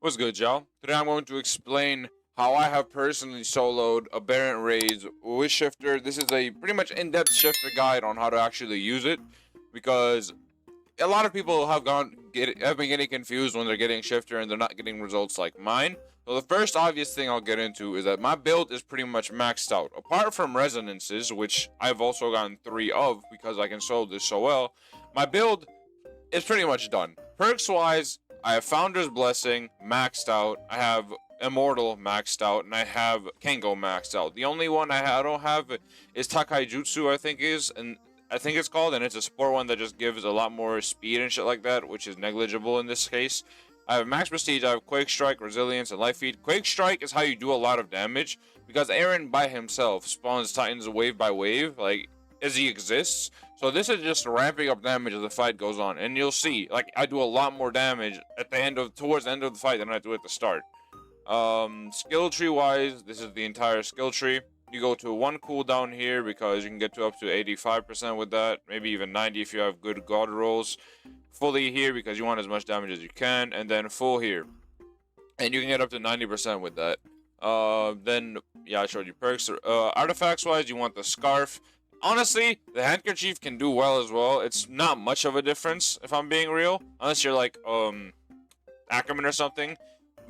What's good, y'all? Today I'm going to explain how I have personally soloed Abberant raids with Shifter. This is a pretty much in-depth Shifter guide on how to actually use it, because a lot of people have been getting confused when they're getting Shifter and they're not getting results like mine. So the first obvious thing I'll get into is that my build is pretty much maxed out. Apart from resonances, which I've also gotten 3 of because I can solo this so well, my build is pretty much done. Perks wise, I have Founder's Blessing maxed out, I have Immortal maxed out, and I have Kengo maxed out. The only one I don't have is Takai Jutsu, I think it's called, and it's a support one that just gives a lot more speed and shit like that, which is negligible in this case. I have Max Prestige, I have Quake Strike, Resilience, and Life Feed. Quake Strike is how you do a lot of damage, because Aaron by himself spawns Titans wave by wave, like, as he exists. So this is just ramping up damage as the fight goes on, and you'll see, like, I do a lot more damage towards the end of the fight than I do at the start. Skill tree wise, this is the entire skill tree. You go to 1 cooldown here because you can get to up to 85% with that, maybe even 90 if you have good god rolls. Fully here because you want as much damage as you can, and then full here, and you can get up to 90% with that. Then yeah, I showed you perks. Artifacts wise, you want the scarf. Honestly, the handkerchief can do well as well. It's not much of a difference if I'm being real, unless you're like Ackerman or something.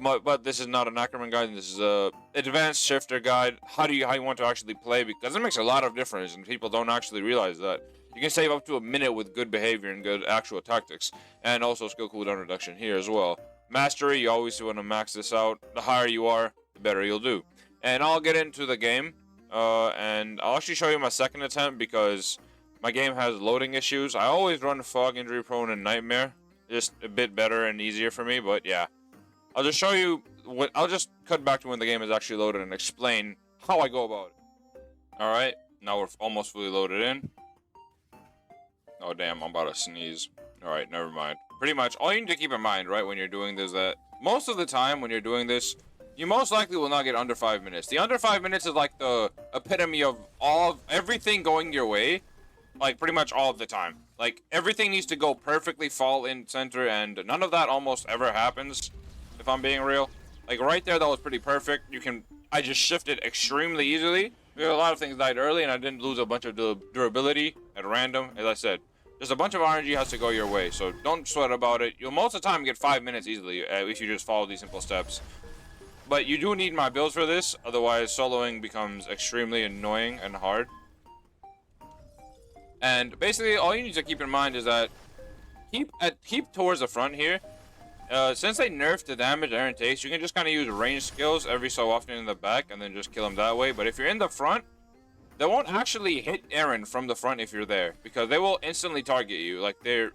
But this is not an Ackerman guide. This is a advanced Shifter guide. How you want to actually play, because it makes a lot of difference, and people don't actually realize that. You can save up to a minute with good behavior and good actual tactics, and also skill cooldown reduction here as well. Mastery, you always want to max this out. The higher you are, the better you'll do. And I'll get into the game, and I'll actually show you my second attempt because my game has loading issues. I always run Fog, Injury Prone, and Nightmare, just a bit better and easier for me. But yeah, I'll just show you I'll just cut back to when the game is actually loaded and explain how I go about it. Alright, now we're almost fully loaded in. Oh damn, I'm about to sneeze. Alright, never mind. Pretty much, all you need to keep in mind, right, when you're doing this, that most of the time when you're doing this, you most likely will not get under 5 minutes. The under 5 minutes is like the epitome of everything going your way, like pretty much all of the time. Like, everything needs to go perfectly fall in center, and none of that almost ever happens, if I'm being real. Like, right there, that was pretty perfect. I just shifted extremely easily. A lot of things died early, and I didn't lose a bunch of durability at random. As I said, just a bunch of RNG has to go your way, so don't sweat about it. You'll most of the time get 5 minutes easily if you just follow these simple steps. But you do need my builds for this, otherwise soloing becomes extremely annoying and hard. And basically, all you need to keep in mind is that keep towards the front here. Since they nerfed the damage Aaron takes, you can just kind of use range skills every so often in the back and then just kill him that way. But if you're in the front, they won't actually hit Aaron from the front if you're there, because they will instantly target you. Like, their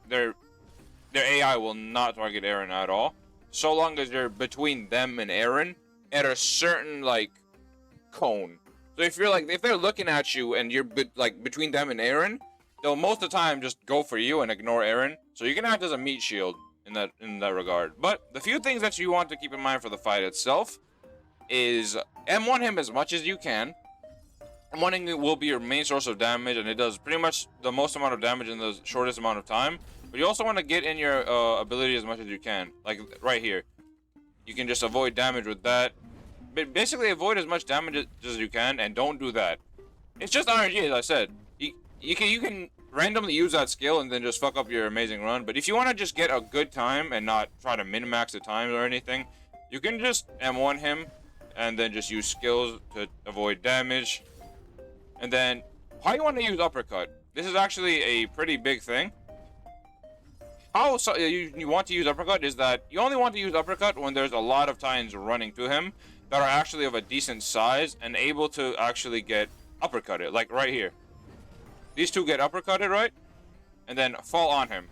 AI will not target Aaron at all, so long as you're between them and Aaron at a certain, like, cone. So if they're looking at you and you're between them and Aaron, they'll most of the time just go for you and ignore Aaron. So you can act as a meat shield in that regard. But the few things that you want to keep in mind for the fight itself is M1 him as much as you can. M1ing will be your main source of damage, and it does pretty much the most amount of damage in the shortest amount of time. But you also want to get in your ability as much as you can. Like right here, you can just avoid damage with that. But basically avoid as much damage as you can, and don't do that. It's just RNG, as I said. You can randomly use that skill and then just fuck up your amazing run. But if you want to just get a good time and not try to min-max the times or anything, you can just M1 him and then just use skills to avoid damage. And then, how you want to use uppercut? This is actually a pretty big thing. How you want to use uppercut is that you only want to use uppercut when there's a lot of Titans running to him that are actually of a decent size and able to actually get uppercutted, like right here. These two get uppercutted, right? And then fall on him.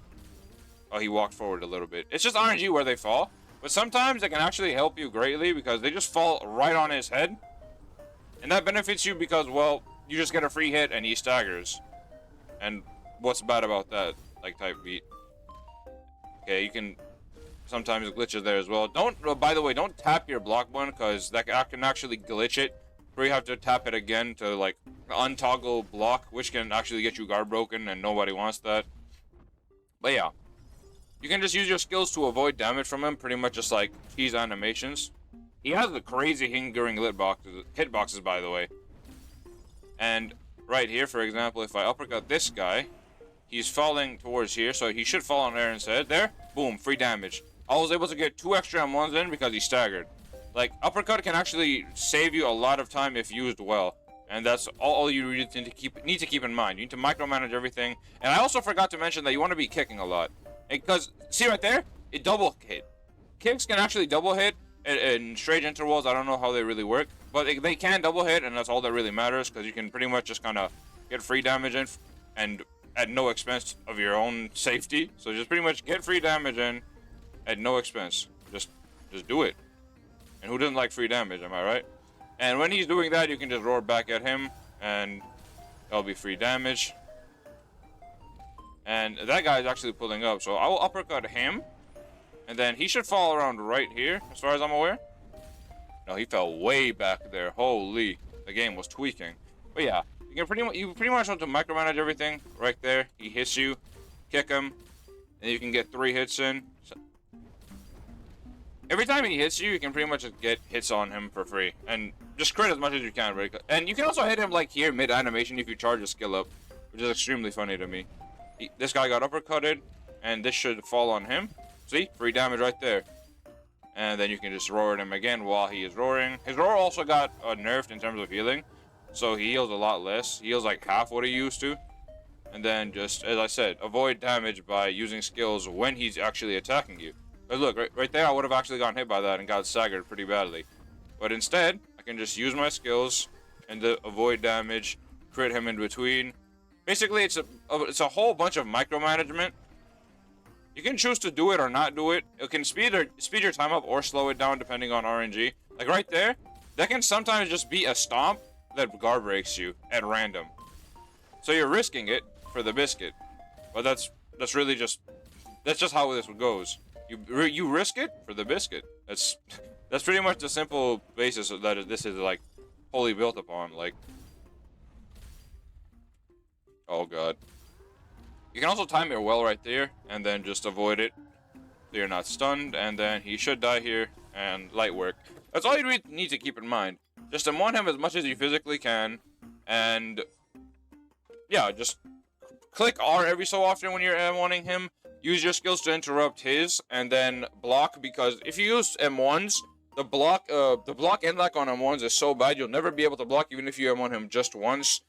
Oh, he walked forward a little bit. It's just RNG where they fall. But sometimes it can actually help you greatly because they just fall right on his head. And that benefits you because, well, you just get a free hit and he staggers. And what's bad about that? Like, type beat. Okay, you can... Sometimes glitches there as well. By the way, don't tap your block button because that can actually glitch it. Where you have to tap it again to, like, untoggle block, which can actually get you guard broken, and nobody wants that. But yeah. You can just use your skills to avoid damage from him, pretty much just like cheese animations. He has the crazy hindering hitboxes, by the way. And right here, for example, if I uppercut this guy, he's falling towards here, so he should fall on Aaron's head. There, boom, free damage. I was able to get 2 extra M1s in because he staggered. Like, uppercut can actually save you a lot of time if used well. And that's all you need to keep in mind. You need to micromanage everything. And I also forgot to mention that you want to be kicking a lot. Because, see right there? It double hit. Kicks can actually double hit in straight intervals. I don't know how they really work. But they can double hit, and that's all that really matters. Because you can pretty much just kind of get free damage in and at no expense of your own safety. So just pretty much get free damage in at no expense. Just do it. And who doesn't like free damage, am I right? And when he's doing that, you can just roar back at him, and that'll be free damage. And that guy is actually pulling up, so I will uppercut him, and then he should fall around right here, as far as I'm aware. No, he fell way back there. Holy, the game was tweaking. But yeah, you pretty much want to micromanage everything right there. He hits you, kick him, and you can get 3 hits in. Every time he hits you, you can pretty much just get hits on him for free. And just crit as much as you can, right? And you can also hit him like here, mid-animation, if you charge a skill up. Which is extremely funny to me. This guy got uppercutted, and this should fall on him. See? Free damage right there. And then you can just roar at him again while he is roaring. His roar also got nerfed in terms of healing. So he heals a lot less. He heals like half what he used to. And then just, as I said, avoid damage by using skills when he's actually attacking you. But look, right there, I would have actually gotten hit by that and got staggered pretty badly. But instead, I can just use my skills and avoid damage, crit him in between. Basically, it's a whole bunch of micromanagement. You can choose to do it or not do it. It can speed your time up or slow it down depending on RNG. Like right there, that can sometimes just be a stomp that guard breaks you at random. So you're risking it for the biscuit. But that's really just how this goes. You risk it for the biscuit. That's pretty much the simple basis of that this is like wholly built upon. Like, oh god. You can also time it well right there and then just avoid it so you're not stunned, and then he should die here and light work. That's all you need to keep in mind. Just M1 him as much as you physically can, and yeah, just click R every so often when you're M1ing him. Use your skills to interrupt his, and then block, because if you use M1s, the block end lag on M1s is so bad you'll never be able to block even if you M1 him just once.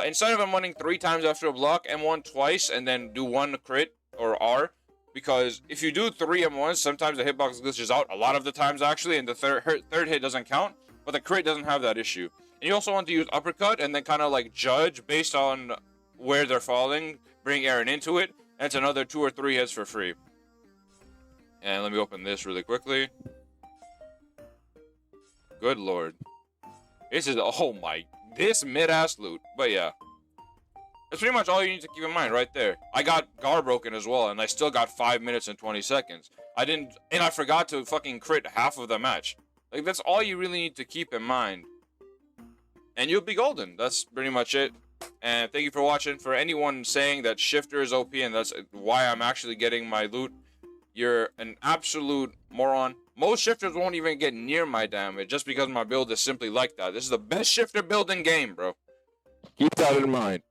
Instead of M1ing 3 times after a block, M1 twice and then do 1 crit or R, because if you do 3 M1s, sometimes the hitbox glitches out, a lot of the times actually, and the third hit doesn't count, but the crit doesn't have that issue. And you also want to use uppercut and then kind of like judge based on where they're falling, bring Aaron into it. That's another 2 or 3 hits for free. And let me open this really quickly. Good lord. This is, oh my, this mid-ass loot. But yeah. That's pretty much all you need to keep in mind right there. I got guard broken as well, and I still got 5 minutes and 20 seconds. I forgot to fucking crit half of the match. Like, that's all you really need to keep in mind. And you'll be golden. That's pretty much it. And thank you for watching. For anyone saying that Shifter is OP and that's why I'm actually getting my loot, you're an absolute moron. Most Shifters won't even get near my damage just because my build is simply like that. This is the best Shifter build in game, bro. Keep that in mind.